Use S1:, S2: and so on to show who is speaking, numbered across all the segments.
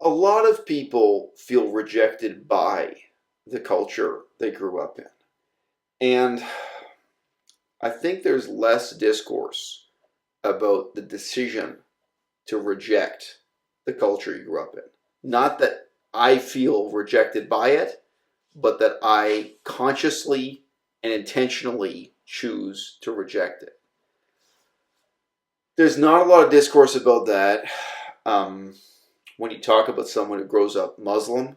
S1: A lot of people feel rejected by the culture they grew up in. And I think there's less discourse about the decision to reject the culture you grew up in. Not that I feel rejected by it, but that I consciously and intentionally choose to reject it. There's not a lot of discourse about that. Um, when you talk about someone who grows up Muslim,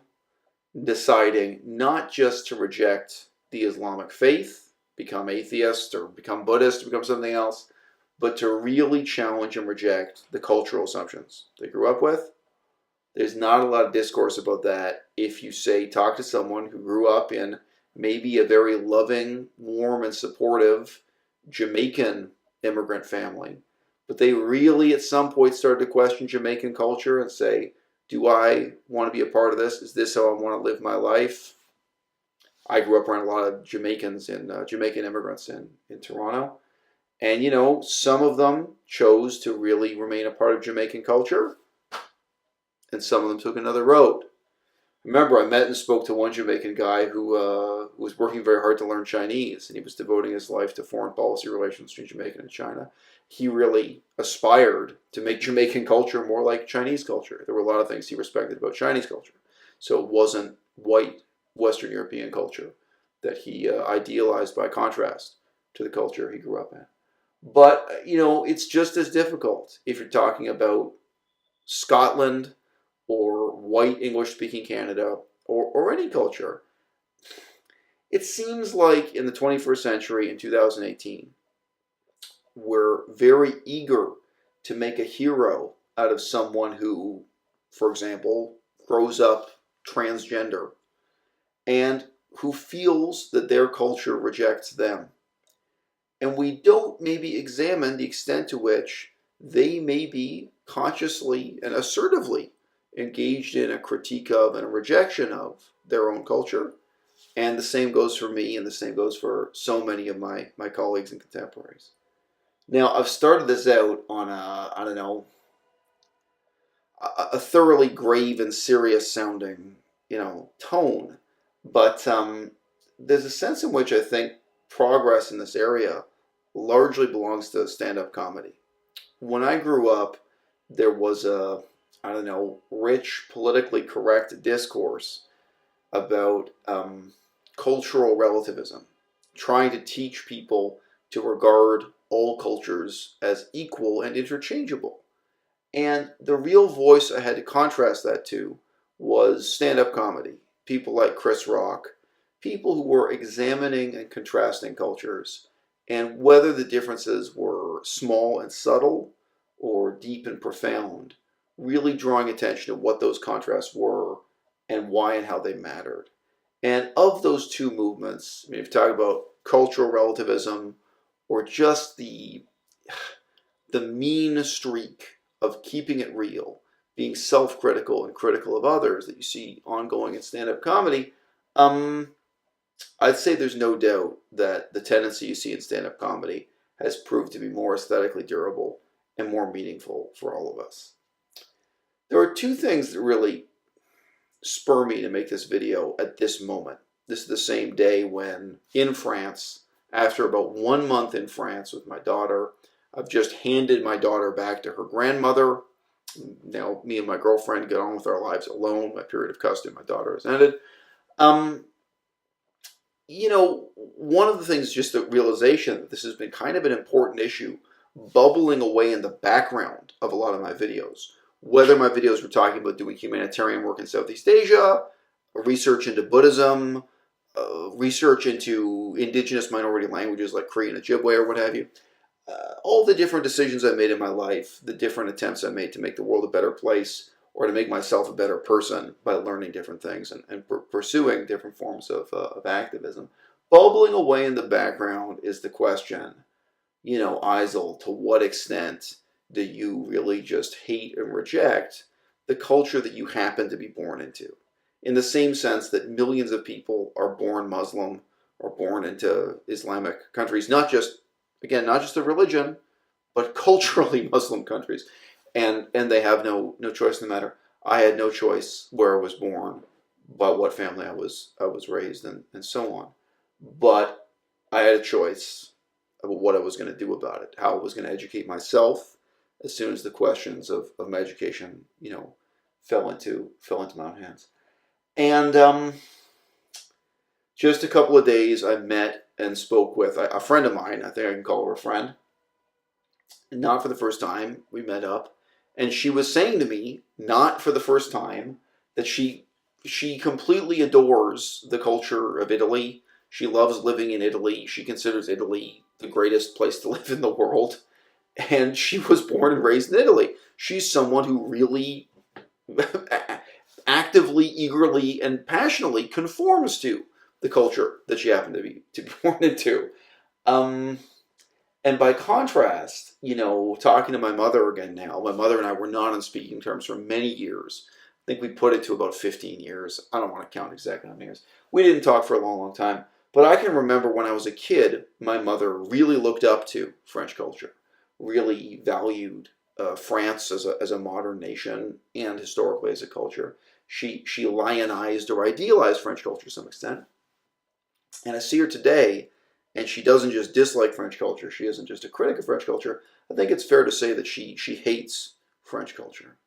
S1: deciding not just to reject the Islamic faith, become atheist or become Buddhist or become something else, but to really challenge and reject the cultural assumptions they grew up with. There's not a lot of discourse about that if you say, talk to someone who grew up in maybe a very loving, warm, and supportive Jamaican immigrant family, but they really at some point started to question Jamaican culture and say, do I want to be a part of this? Is this how I want to live my life? I grew up around a lot of Jamaicans and Jamaican immigrants in Toronto. And, some of them chose to really remain a part of Jamaican culture, and some of them took another road. Remember, I met and spoke to one Jamaican guy who was working very hard to learn Chinese, and he was devoting his life to foreign policy relations between Jamaica and China. He really aspired to make Jamaican culture more like Chinese culture. There were a lot of things he respected about Chinese culture. So it wasn't white Western European culture that he idealized by contrast to the culture he grew up in. But, it's just as difficult if you're talking about Scotland or white English-speaking Canada or any culture. It seems like in the 21st century, in 2018, we're very eager to make a hero out of someone who, for example, grows up transgender and who feels that their culture rejects them. And we don't maybe examine the extent to which they may be consciously and assertively engaged in a critique of and a rejection of their own culture. And the same goes for me, and the same goes for so many of my colleagues and contemporaries. Now, I've started this out on a thoroughly grave and serious sounding, tone. But there's a sense in which I think progress in this area largely belongs to stand-up comedy. When I grew up, there was a, rich, politically correct discourse about cultural relativism, trying to teach people to regard all cultures as equal and interchangeable. And the real voice I had to contrast that to was stand-up comedy. People like Chris Rock, people who were examining and contrasting cultures, and whether the differences were small and subtle or deep and profound, really drawing attention to what those contrasts were and why and how they mattered. And of those two movements, if you talk about cultural relativism or just the mean streak of keeping it real, being self-critical and critical of others that you see ongoing in stand-up comedy, I'd say there's no doubt that the tendency you see in stand-up comedy has proved to be more aesthetically durable and more meaningful for all of us. There are two things that really spur me to make this video at this moment. This is the same day when, in France, after about 1 month in France with my daughter, I've just handed my daughter back to her grandmother. Now, me and my girlfriend get on with our lives alone. My period of custody of my daughter has ended. One of the things is just the realization that this has been kind of an important issue bubbling away in the background of a lot of my videos. Whether my videos were talking about doing humanitarian work in Southeast Asia, research into Buddhism, research into indigenous minority languages like Cree and Ojibwe or what have you. All the different decisions I made in my life, the different attempts I made to make the world a better place or to make myself a better person by learning different things and pursuing different forms of activism. Bubbling away in the background is the question, Eisel, to what extent do you really just hate and reject the culture that you happen to be born into? In the same sense that millions of people are born Muslim or born into Islamic countries, not just the religion, but culturally Muslim countries, and they have no choice in the matter. I had no choice where I was born, by what family I was raised in, and so on. But I had a choice about what I was going to do about it, how I was going to educate myself as soon as the questions of my education, fell into my own hands. And just a couple of days, I met and spoke with a friend of mine. I think I can call her a friend. Not for the first time, we met up, and she was saying to me, not for the first time, that she completely adores the culture of Italy. She loves living in Italy. She considers Italy the greatest place to live in the world. And she was born and raised in Italy. She's someone who really actively, eagerly, and passionately conforms to the culture that she happened to be born into. Um, and by contrast, talking to my mother again now, my mother and I were not on speaking terms for many years. I think we put it to about 15 years. I don't want to count exactly how many years. We didn't talk for a long, long time. But I can remember when I was a kid, my mother really looked up to French culture, really valued France as a modern nation and historically as a culture. She lionized or idealized French culture to some extent. And I see her today, and she doesn't just dislike French culture. She isn't just a critic of French culture. I think it's fair to say that she hates French culture.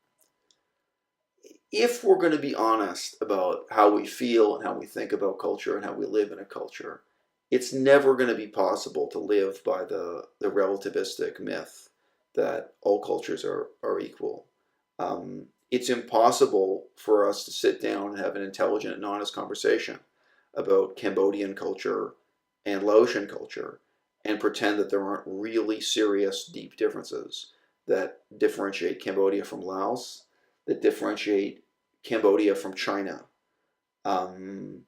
S1: If we're going to be honest about how we feel and how we think about culture and how we live in a culture, it's never going to be possible to live by the relativistic myth that all cultures are equal. It's impossible for us to sit down and have an intelligent and honest conversation about Cambodian culture and Laotian culture and pretend that there aren't really serious, deep differences that differentiate Cambodia from Laos, that differentiate Cambodia from China. Um,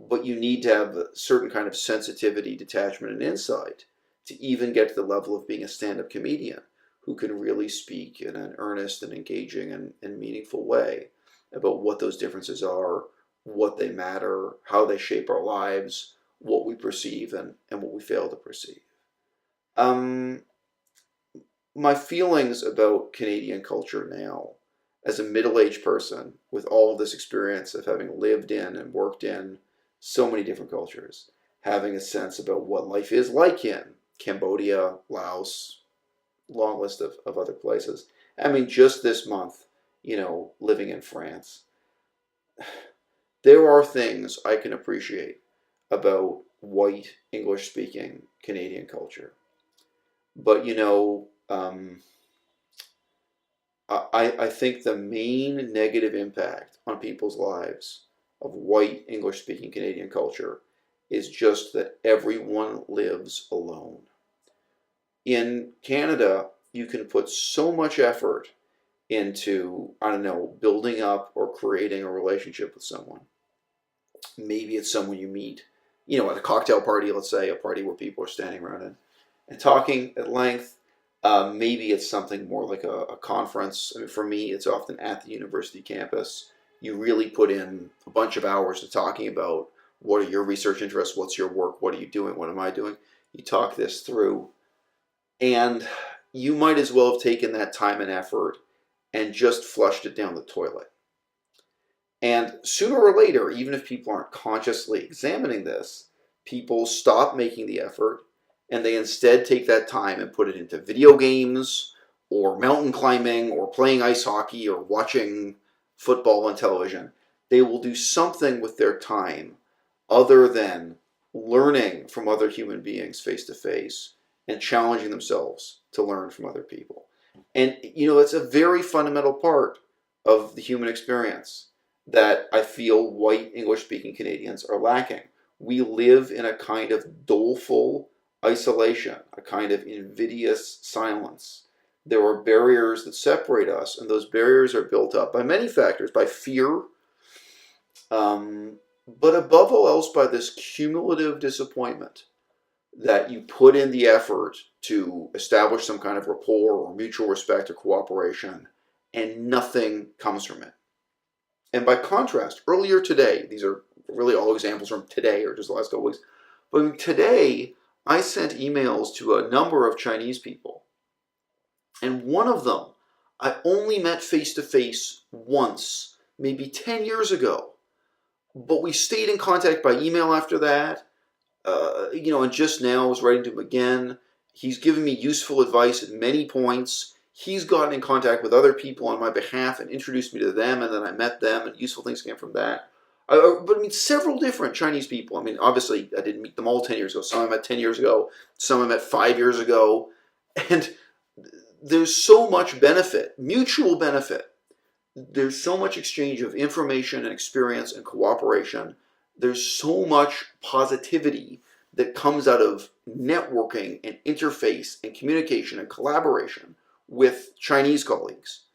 S1: but you need to have a certain kind of sensitivity, detachment, and insight to even get to the level of being a stand-up comedian who can really speak in an earnest and engaging and meaningful way about what those differences are, what they matter, how they shape our lives, what we perceive and what we fail to perceive. Um, my feelings about Canadian culture now, as a middle-aged person with all of this experience of having lived in and worked in so many different cultures, having a sense about what life is like in Cambodia, Laos, long list of other places. I mean, just this month, living in France, there are things I can appreciate about white English speaking Canadian culture. But, I think the main negative impact on people's lives of white English speaking Canadian culture is just that everyone lives alone. In Canada, you can put so much effort into, I don't know, building up or creating a relationship with someone. Maybe it's someone you meet, at a cocktail party, let's say, a party where people are standing around and talking at length. Maybe it's something more like a conference. I mean, for me, it's often at the university campus. You really put in a bunch of hours to talking about what are your research interests, what's your work, what are you doing, what am I doing. You talk this through, and you might as well have taken that time and effort and just flushed it down the toilet. And sooner or later, even if people aren't consciously examining this, people stop making the effort and they instead take that time and put it into video games or mountain climbing or playing ice hockey or watching football on television. They will do something with their time other than learning from other human beings face to face and challenging themselves to learn from other people. And, it's a very fundamental part of the human experience that I feel white English-speaking Canadians are lacking. We live in a kind of doleful isolation, a kind of invidious silence. There are barriers that separate us, and those barriers are built up by many factors, by fear, but above all else by this cumulative disappointment that you put in the effort to establish some kind of rapport or mutual respect or cooperation, and nothing comes from it. And by contrast, earlier today, these are really all examples from today or just the last couple weeks, but today I sent emails to a number of Chinese people, and one of them I only met face to face once, maybe 10 years ago, but we stayed in contact by email after that. And just now I was writing to him again. He's given me useful advice at many points. He's gotten in contact with other people on my behalf and introduced me to them, and then I met them, and useful things came from that. But I mean, several different Chinese people. I mean, obviously, I didn't meet them all 10 years ago. Some I met 10 years ago. Some I met 5 years ago. And there's so much benefit, mutual benefit. There's so much exchange of information and experience and cooperation. There's so much positivity that comes out of networking and interface and communication and collaboration with Chinese colleagues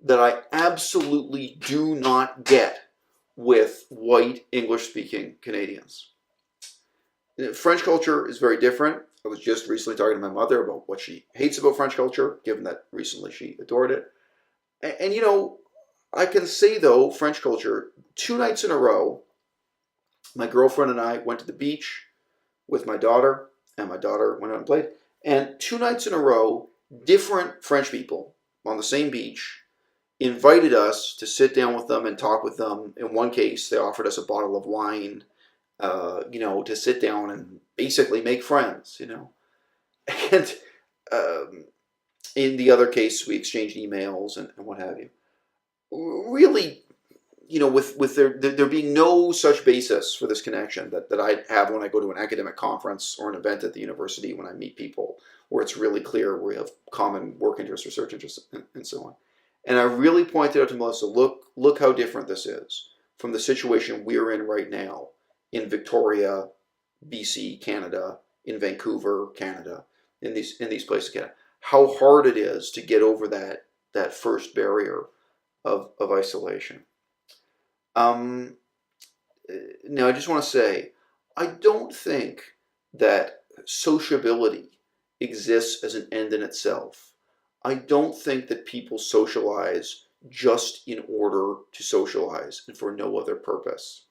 S1: that I absolutely do not get with white English-speaking Canadians. French culture is very different. I was just recently talking to my mother about what she hates about French culture, given that recently she adored it. And I can say, though, French culture, 2 nights in a row, my girlfriend and I went to the beach with my daughter, and my daughter went out and played. And 2 nights in a row, different French people on the same beach invited us to sit down with them and talk with them. In one case, they offered us a bottle of wine, to sit down and basically make friends, And in the other case, we exchanged emails and what have you. Really, with there being no such basis for this connection that I have when I go to an academic conference or an event at the university, when I meet people, where it's really clear we have common work interests, research interests, and so on. And I really pointed out to Melissa, look how different this is from the situation we're in right now in Victoria, BC, Canada, in Vancouver, Canada, in these places, Canada. How hard it is to get over that first barrier of isolation. Now, I just want to say, I don't think that sociability exists as an end in itself. I don't think that people socialize just in order to socialize and for no other purpose.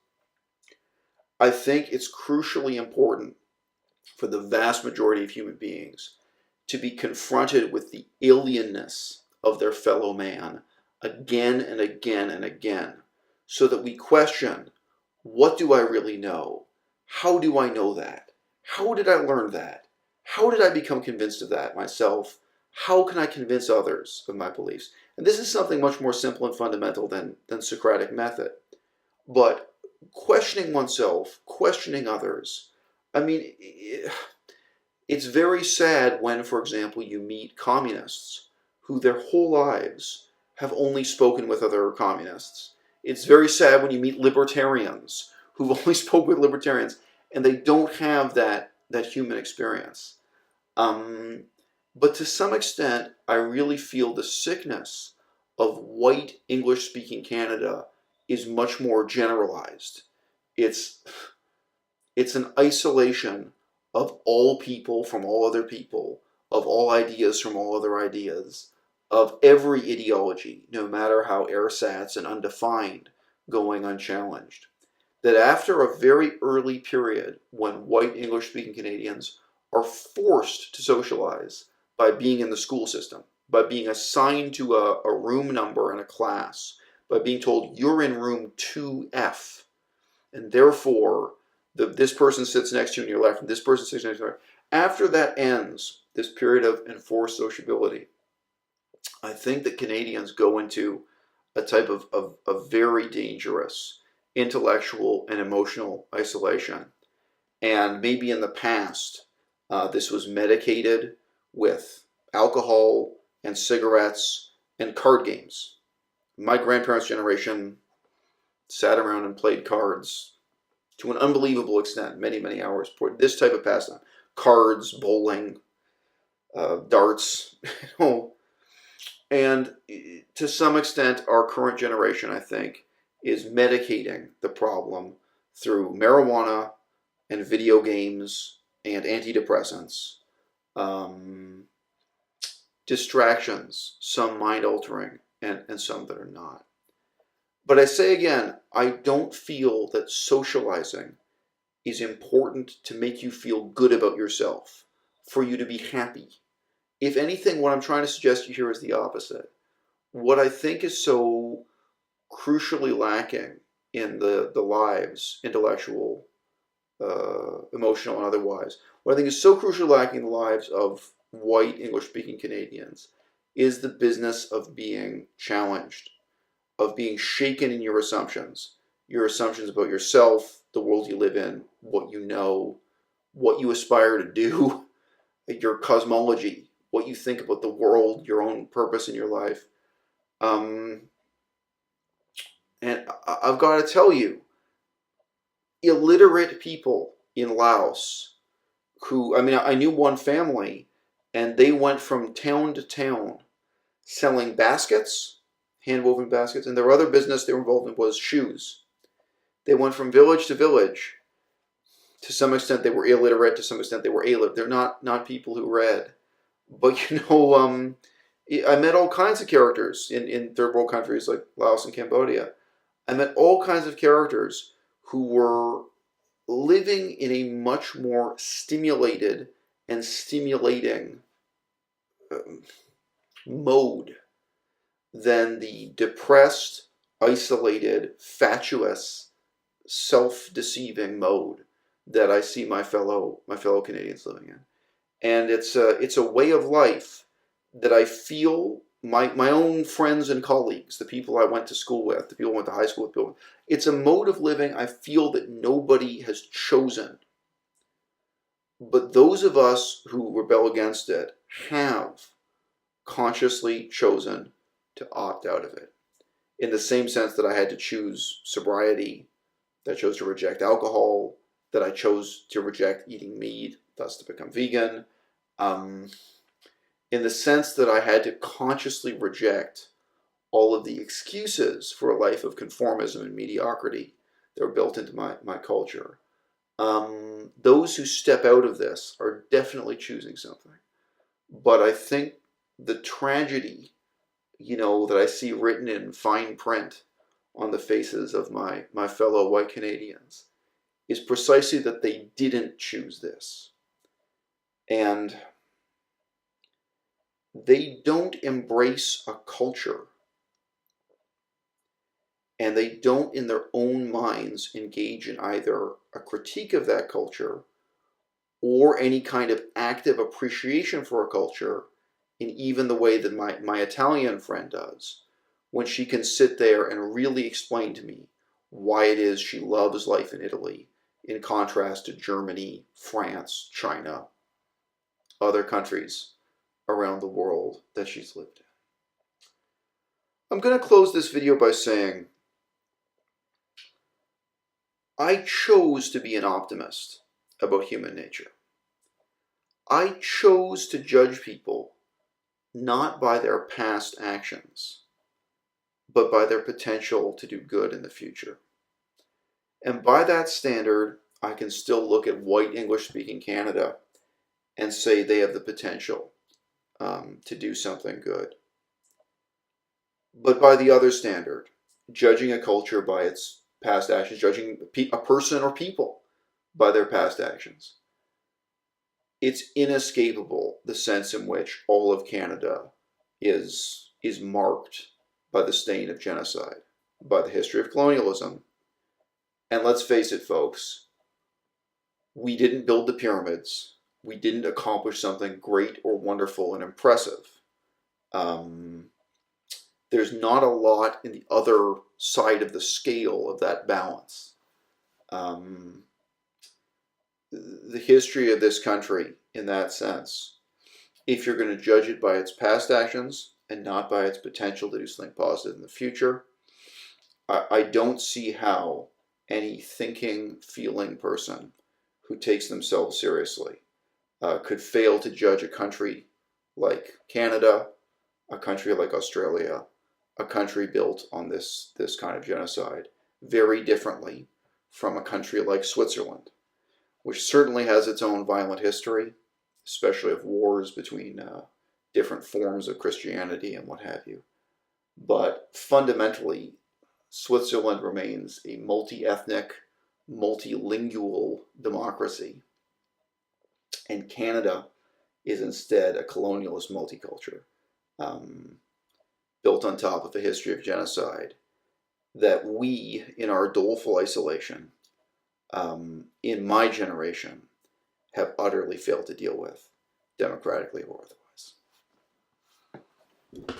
S1: I think it's crucially important for the vast majority of human beings to be confronted with the alienness of their fellow man again and again and again, so that we question, what do I really know? How do I know that? How did I learn that? How did I become convinced of that myself? How can I convince others of my beliefs? And this is something much more simple and fundamental than Socratic method. But questioning oneself, questioning others, I mean, it's very sad when, for example, you meet communists who their whole lives have only spoken with other communists. It's very sad when you meet libertarians who've only spoken with libertarians and they don't have that human experience. But to some extent, I really feel the sickness of white English-speaking Canada is much more generalized. It's an isolation of all people from all other people, of all ideas from all other ideas, of every ideology, no matter how ersatz and undefined, going unchallenged. That after a very early period when white English-speaking Canadians are forced to socialize by being in the school system, by being assigned to a room number in a class, by being told you're in room 2F, and therefore this person sits next to you on your left, and this person sits next to you on your right. After that ends, this period of enforced sociability, I think that Canadians go into a type of very dangerous intellectual and emotional isolation. And maybe in the past, this was medicated with alcohol and cigarettes and card games. My grandparents' generation sat around and played cards to an unbelievable extent, many, many hours. This type of pastime. Cards, bowling, darts, And to some extent, our current generation, I think, is medicating the problem through marijuana and video games and antidepressants, distractions, some mind-altering and some that are not. But I say again, I don't feel that socializing is important to make you feel good about yourself, for you to be happy. If anything, what I'm trying to suggest to you here is the opposite. what I think is so crucially lacking in the lives, intellectual, emotional, and otherwise, what I think is so crucially lacking in the lives of white English-speaking Canadians is the business of being challenged, of being shaken in your assumptions about yourself, the world you live in, what you know, what you aspire to do, your cosmology, what you think about the world, your own purpose in your life. Um, and I've got to tell you, illiterate people in Laos who, I mean, I knew one family and they went from town to town selling baskets, hand-woven baskets, and their other business they were involved in was shoes. They went from village to village. To some extent, they were illiterate. To some extent, they were illiterate. They're not people who read. But I met all kinds of characters in third world countries like Laos and Cambodia. I met all kinds of characters who were living in a much more stimulated and stimulating mode than the depressed, isolated, fatuous, self-deceiving mode that I see my fellow Canadians living in. And it's a way of life that I feel my own friends and colleagues, the people I went to school with, the people I went to high school with, it's a mode of living I feel that nobody has chosen. But those of us who rebel against it have consciously chosen to opt out of it. In the same sense that I had to choose sobriety, that I chose to reject alcohol, that I chose to reject eating meat, thus to become vegan. In the sense that I had to consciously reject all of the excuses for a life of conformism and mediocrity that were built into my culture. Those who step out of this are definitely choosing something. But I think the tragedy, that I see written in fine print on the faces of my fellow white Canadians is precisely that they didn't choose this. And they don't embrace a culture, and they don't in their own minds engage in either a critique of that culture or any kind of active appreciation for a culture in even the way that my Italian friend does, when she can sit there and really explain to me why it is she loves life in Italy in contrast to Germany, France, China, other countries around the world that she's lived in. I'm going to close this video by saying I chose to be an optimist about human nature. I chose to judge people not by their past actions, but by their potential to do good in the future. And by that standard, I can still look at white English-speaking Canada and say they have the potential to do something good. But by the other standard, judging a culture by its past actions, judging a person or people by their past actions, it's inescapable the sense in which all of Canada is marked by the stain of genocide, by the history of colonialism. And let's face it, folks, we didn't build the pyramids. We didn't accomplish something great or wonderful and impressive. There's not a lot in the other side of the scale of that balance. The history of this country, in that sense, if you're going to judge it by its past actions and not by its potential to do something positive in the future, I don't see how any thinking, feeling person who takes themselves seriously could fail to judge a country like Canada, a country like Australia, a country built on this kind of genocide very differently from a country like Switzerland, which certainly has its own violent history, especially of wars between different forms of Christianity and what have you. But fundamentally, Switzerland remains a multi-ethnic, multilingual democracy, and Canada is instead a colonialist multiculture, built on top of a history of genocide that we, in our doleful isolation, in my generation, have utterly failed to deal with, democratically or otherwise.